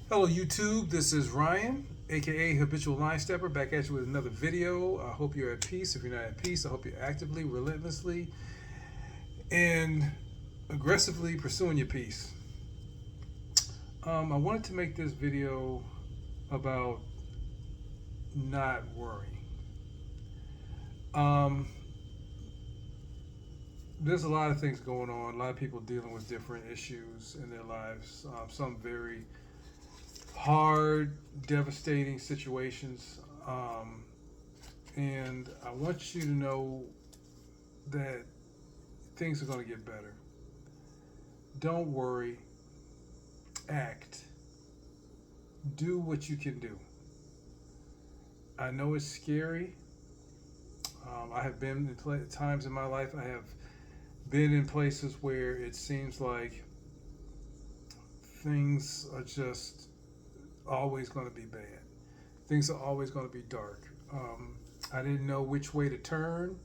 Hello, YouTube. This is Ryan, aka Habitual Line Stepper, back at you with another video. I hope you're at peace. If you're not at peace, I hope you're actively, relentlessly, and aggressively pursuing your peace. I wanted to make this video about not worrying. Um, there's a lot of things going on. A lot of people dealing with different issues in their lives. Some very hard, devastating situations. And I want you to know that things are going to get better. Don't worry, act. Do what you can do. I know it's scary. I have been in times in my life, I have been in places where it seems like things are just always going to be bad. Things are always going to be dark. I didn't know which way to turn.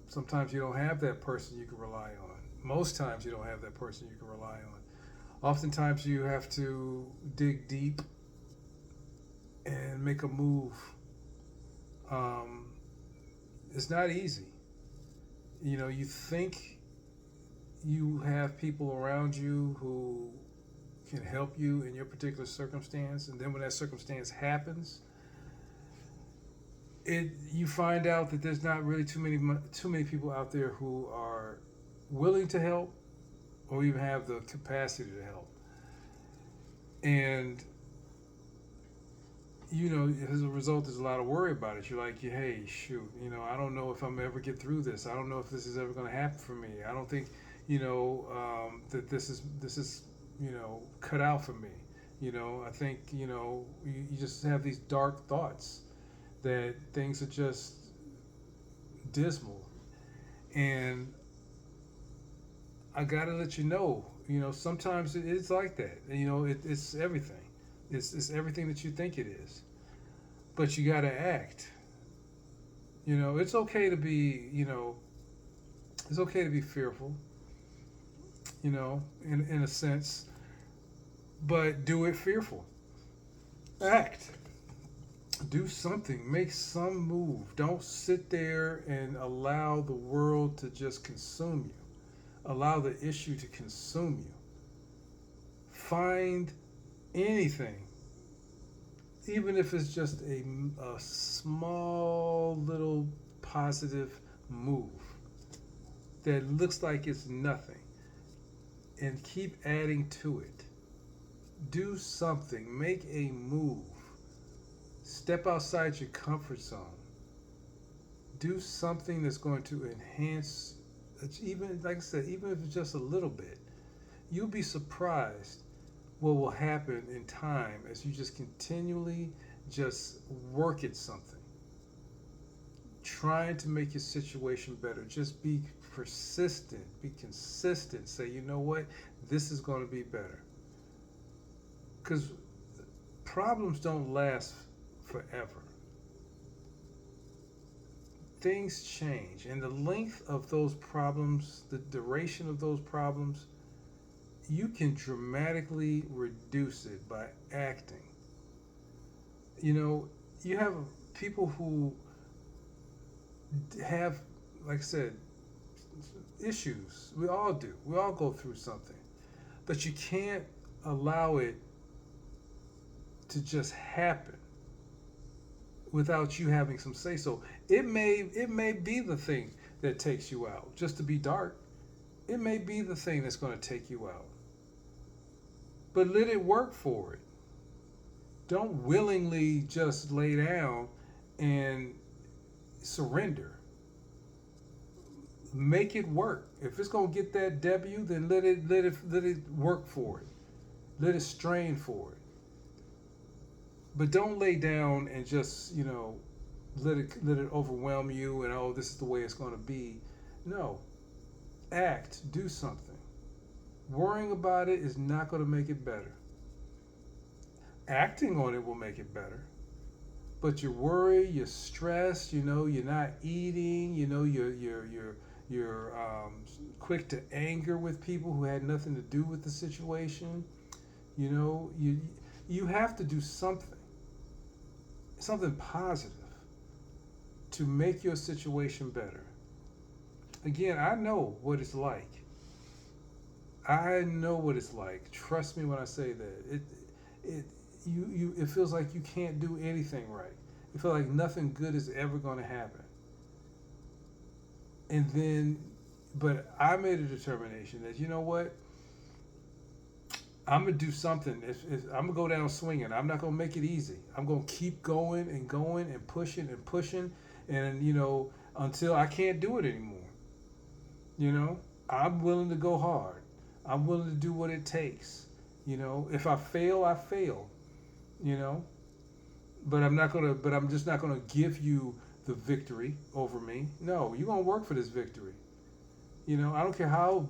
Sometimes you don't have that person you can rely on. Most times you don't have that person you can rely on. Oftentimes you have to dig deep and make a move. Um, it's not easy. You know, you think you have people around you who can help you in your particular circumstance, and then when that circumstance happens, it you find out that there's not really too many people out there who are willing to help or even have the capacity to help. And you know, as a result, there's a lot of worry about it. You're like, hey, shoot, you know, I don't know if I'm ever get through this. I don't know if this is ever going to happen for me. I don't think, that this is, cut out for me. You know, I think, you just have these dark thoughts that things are just dismal. And I gotta let you know, sometimes it's like that. It's everything. It's everything that you think it is. But you gotta act. You know, it's okay to be, it's okay to be fearful, in a sense, but do it fearful. Act. Do something. Make some move. Don't sit there and allow the world to just consume you. Allow the issue to consume you. Find anything, even if it's just a small little positive move that looks like it's nothing, and keep adding to it. Do something, make a move, step outside your comfort zone, do something that's going to enhance, even like I said, even if it's just a little bit. You'll be surprised what will happen in time as you just continually just work at something, trying to make your situation better. Just be persistent, be consistent. Say, you know what, this is going to be better. Because problems don't last forever. Things change, and the length of those problems, the duration of those problems, you can dramatically reduce it by acting. You know, you have people who have, like I said, issues. We all do. We all go through something. But you can't allow it to just happen without you having some say so. It may be the thing that takes you out. Just to be dark, it may be the thing that's going to take you out. But let it work for it. Don't willingly just lay down and surrender. Make it work. If it's gonna get that W, then let it work for it. Let it strain for it. But don't lay down and just let it overwhelm you and, oh, this is the way it's gonna be. No, act. Do something. Worrying about it is not gonna make it better. Acting on it will make it better. But you're worried, you're stressed, you're not eating, you're quick to anger with people who had nothing to do with the situation. You know, you have to do something positive to make your situation better. Again, I know what it's like. I know what it's like. Trust me when I say that. It it feels like you can't do anything right. You feel like nothing good is ever going to happen. And then, but I made a determination that, you know what, I'm gonna do something. If I'm gonna go down swinging, I'm not gonna make it easy. I'm gonna keep going and going and pushing, and until I can't do it anymore. You know, I'm willing to go hard. I'm willing to do what it takes. If I fail, I fail. You know, but I'm not gonna. But I'm just not gonna give you the victory over me. No, you're gonna work for this victory. I don't care how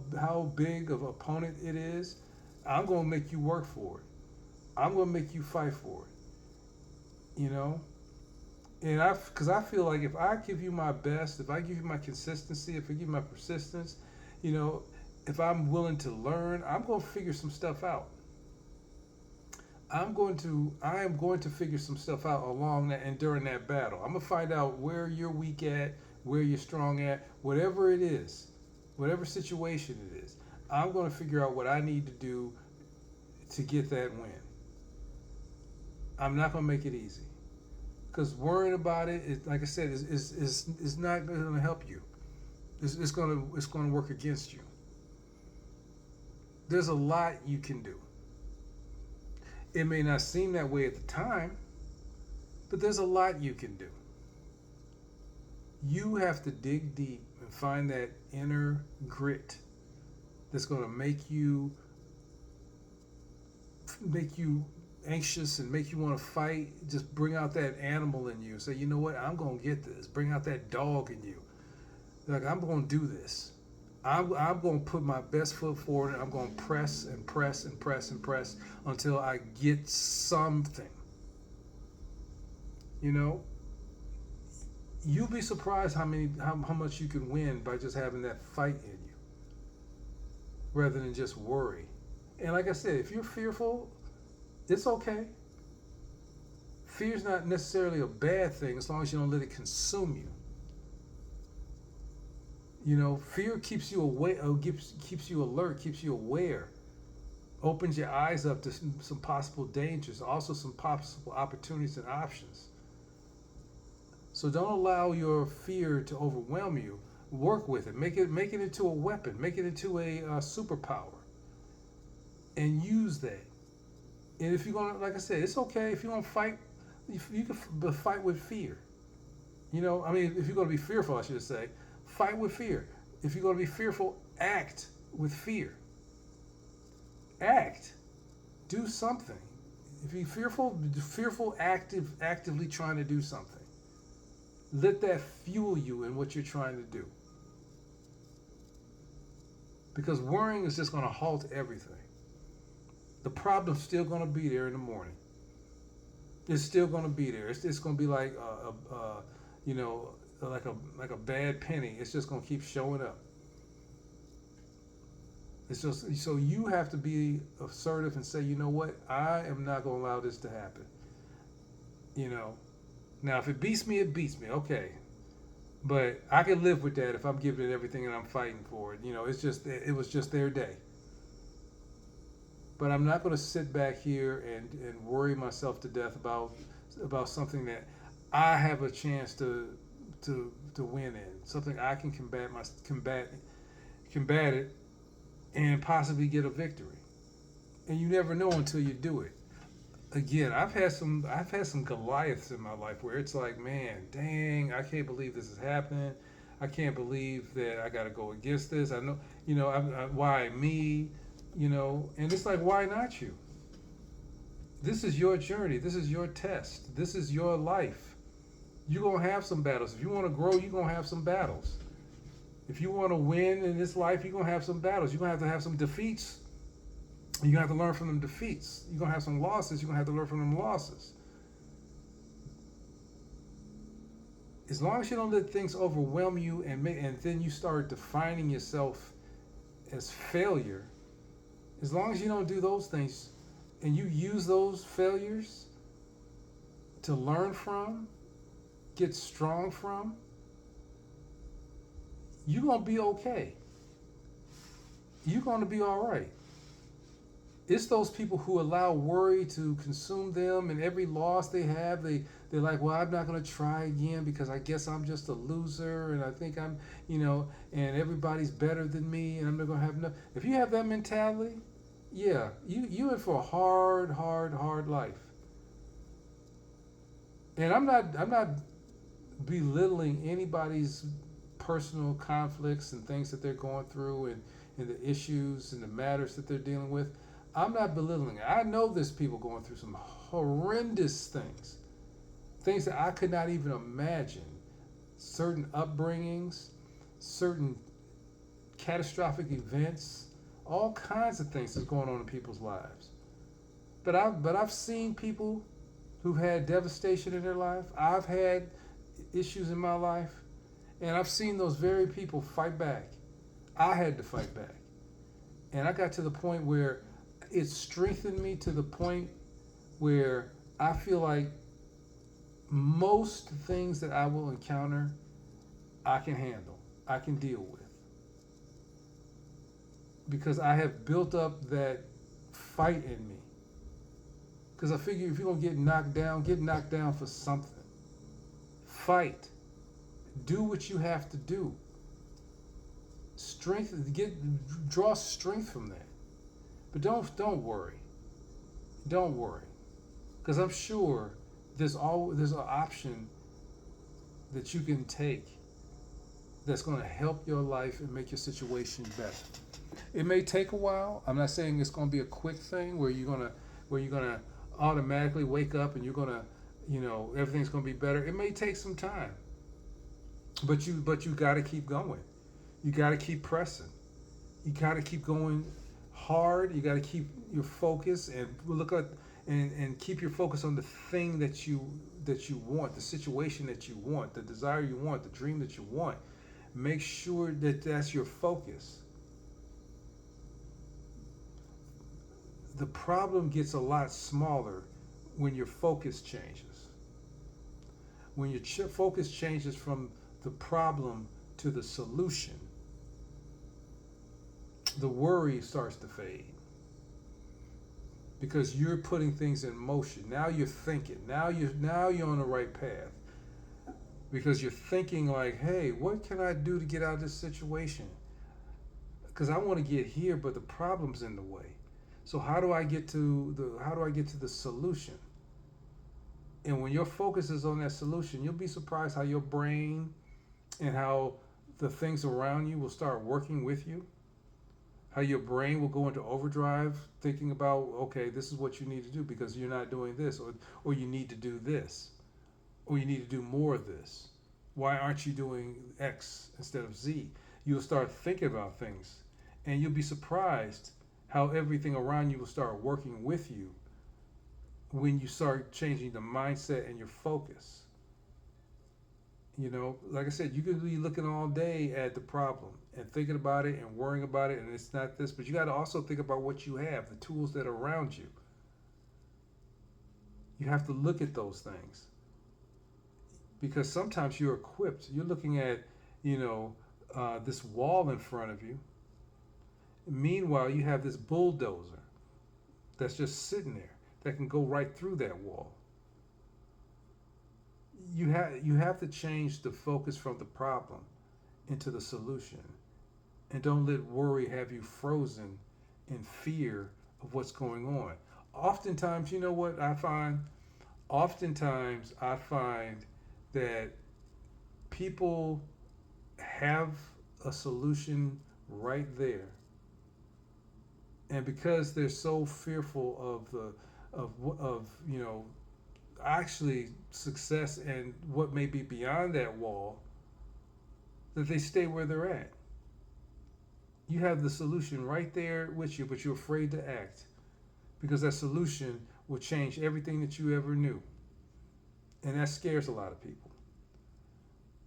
big of an opponent it is. I'm gonna make you work for it. I'm gonna make you fight for it. And because I feel like if I give you my best, if I give you my consistency, if I give you my persistence, you know, if I'm willing to learn, I'm gonna figure some stuff out. I am going to figure some stuff out along that and during that battle. I'm gonna find out where you're weak at, where you're strong at, whatever it is, whatever situation it is. I'm gonna figure out what I need to do to get that win. I'm not gonna make it easy because worrying about it, like I said, is not gonna help you. It's gonna work against you. There's a lot you can do. It may not seem that way at the time, but there's a lot you can do. You have to dig deep and find that inner grit that's going to make you anxious and make you want to fight. Just bring out that animal in you. Say, you know what? I'm going to get this. Bring out that dog in you. Like, I'm going to do this. I'm going to put my best foot forward and I'm going to press and press and press and press until I get something. You know, you'll be surprised how much you can win by just having that fight in you rather than just worry. And like I said, if you're fearful, it's okay. Fear's not necessarily a bad thing as long as you don't let it consume you. Fear keeps you away, keeps you alert, keeps you aware, opens your eyes up to some possible dangers, also some possible opportunities and options. So don't allow your fear to overwhelm you. Work with it. Make it into a weapon. Make it into a superpower, and use that. And if you're gonna, like I said, it's okay if you want to fight. You can fight with fear. I mean, if you're gonna be fearful, I should say, fight with fear. If you're gonna be fearful, act with fear. Act. Do something. If you're fearful, actively trying to do something. Let that fuel you in what you're trying to do. Because worrying is just going to halt everything. The problem's still going to be there in the morning. It's still going to be there. It's going to be like like a bad penny. It's just going to keep showing up. It's just so you have to be assertive and say, you know what, I am not going to allow this to happen. Now if it beats me, it beats me. Okay, but I can live with that if I'm giving it everything and I'm fighting for it. It was just their day. But I'm not going to sit back here and worry myself to death about something that I have a chance to win in, something I can combat it, and possibly get a victory. And you never know until you do it. Again, I've had some Goliaths in my life where it's like, man, dang, I can't believe this is happening. I can't believe that I got to go against this. I know, why me? And it's like, why not you? This is your journey. This is your test. This is your life. You're going to have some battles. If you want to grow, you're going to have some battles. If you want to win in this life, you're going to have some battles. You're going to have some defeats. You're going to have to learn from them defeats. You're going to have some losses. You're going to have to learn from them losses. As long as you don't let things overwhelm you and then you start defining yourself as failure, as long as you don't do those things, and you use those failures to learn from, get strong from, you're going to be okay. You're going to be all right. It's those people who allow worry to consume them, and every loss they have, they're like, well, I'm not going to try again because I guess I'm just a loser, and I think I'm, and everybody's better than me, and I'm not going to have no. If you have that mentality, yeah, you in for a hard life. And I'm not belittling anybody's personal conflicts and things that they're going through, and the issues and the matters that they're dealing with. I'm not belittling it. I know there's people going through some horrendous things that I could not even imagine. Certain upbringings, certain catastrophic events, all kinds of things that's going on in people's lives. But I've seen people who've had devastation in their life. I've had issues in my life, and I've seen those very people fight back. I had to fight back. And I got to the point where it strengthened me to the point where I feel like most things that I will encounter, I can handle, I can deal with. Because I have built up that fight in me. Because I figure if you're going to get knocked down for something. Fight. Do what you have to do. Draw strength from that. But don't worry. Don't worry. Because I'm sure there's an option that you can take that's going to help your life and make your situation better. It may take a while. I'm not saying it's going to be a quick thing where you're gonna automatically wake up and you're gonna, everything's going to be better. It may take some time. But you got to keep going. You got to keep pressing. You got to keep going hard. You got to keep your focus and and keep your focus on the thing that you want, the situation that you want, the desire you want, the dream that you want. Make sure that that's your focus. The problem gets a lot smaller when your focus changes. When your focus changes from the problem to the solution, the worry starts to fade. Because you're putting things in motion. Now you're thinking. Now you're on the right path. Because you're thinking like, hey, what can I do to get out of this situation? Because I want to get here, but the problem's in the way. So how do I get to the solution? And when your focus is on that solution, you'll be surprised how your brain and how the things around you will start working with you. How your brain will go into overdrive thinking about, okay, this is what you need to do because you're not doing this, or you need to do this, or you need to do more of this. Why aren't you doing X instead of Z? You'll start thinking about things, and you'll be surprised how everything around you will start working with you when you start changing the mindset and your focus. Like I said, you could be looking all day at the problem and thinking about it and worrying about it, and it's not this, but you got to also think about what you have, the tools that are around you. You have to look at those things because sometimes you're equipped. You're looking at, this wall in front of you. Meanwhile, you have this bulldozer that's just sitting there that can go right through that wall. You have to change the focus from the problem into the solution, and don't let worry have you frozen in fear of what's going on. Oftentimes, you know what I find? Oftentimes, I find that people have a solution right there, and because they're so fearful of actually success and what may be beyond that wall, that they stay where they're at. You have the solution right there with you, but you're afraid to act because that solution will change everything that you ever knew. And that scares a lot of people.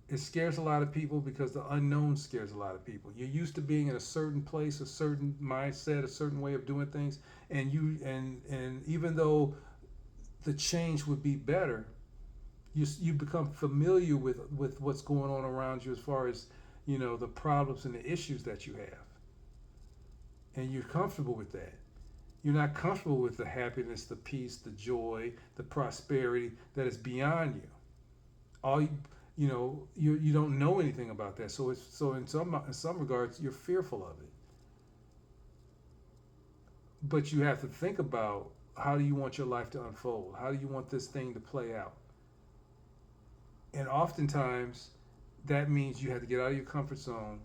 It scares a lot of people because the unknown scares a lot of people. You're used to being in a certain place, a certain mindset, a certain way of doing things, and even though the change would be better, you become familiar with what's going on around you as far as the problems and the issues that you have, and you're comfortable with that. You're not comfortable with the happiness, the peace, the joy, the prosperity that is beyond you. All you don't know anything about that. So in some regards you're fearful of it. But you have to think about, how do you want your life to unfold? How do you want this thing to play out? And oftentimes that means you have to get out of your comfort zone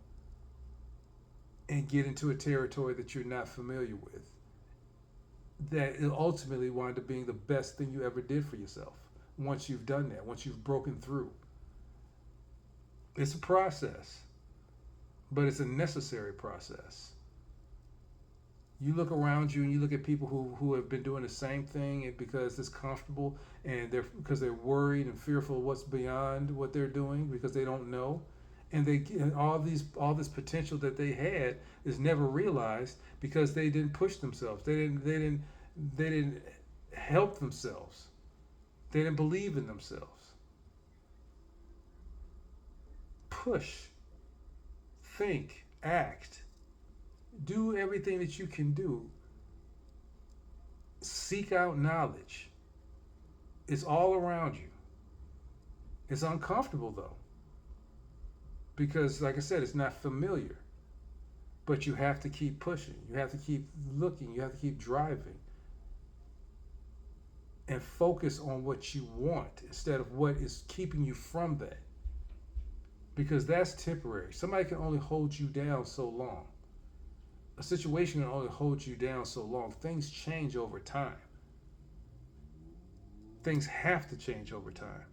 and get into a territory that you're not familiar with. That will ultimately wind up being the best thing you ever did for yourself once you've done that, once you've broken through. It's a process, but it's a necessary process. You look around you and you look at people who have been doing the same thing, and because it's comfortable, and because they're worried and fearful of what's beyond what they're doing because they don't know, and all this potential that they had is never realized because they didn't push themselves. They didn't help themselves. They didn't believe in themselves. Push, think, act, do everything that you can do. Seek out knowledge. It's all around you. It's uncomfortable though, because like I said, it's not familiar. But you have to keep pushing. You have to keep looking. You have to keep driving and focus on what you want instead of what is keeping you from that. Because that's temporary. Somebody can only hold you down so long. A situation can only hold you down so long. Things change over time. Things have to change over time.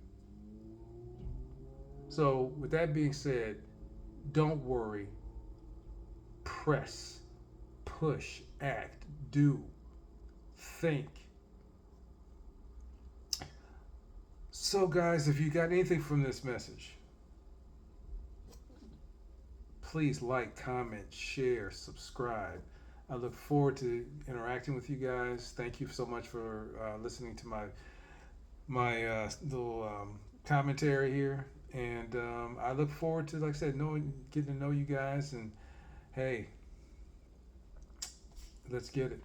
So, with that being said, don't worry. Press, push, act, do, think. So, guys, if you got anything from this message, please like, comment, share, subscribe. I look forward to interacting with you guys. Thank you so much for listening to my little commentary here, and I look forward to, like I said, getting to know you guys. And hey, let's get it.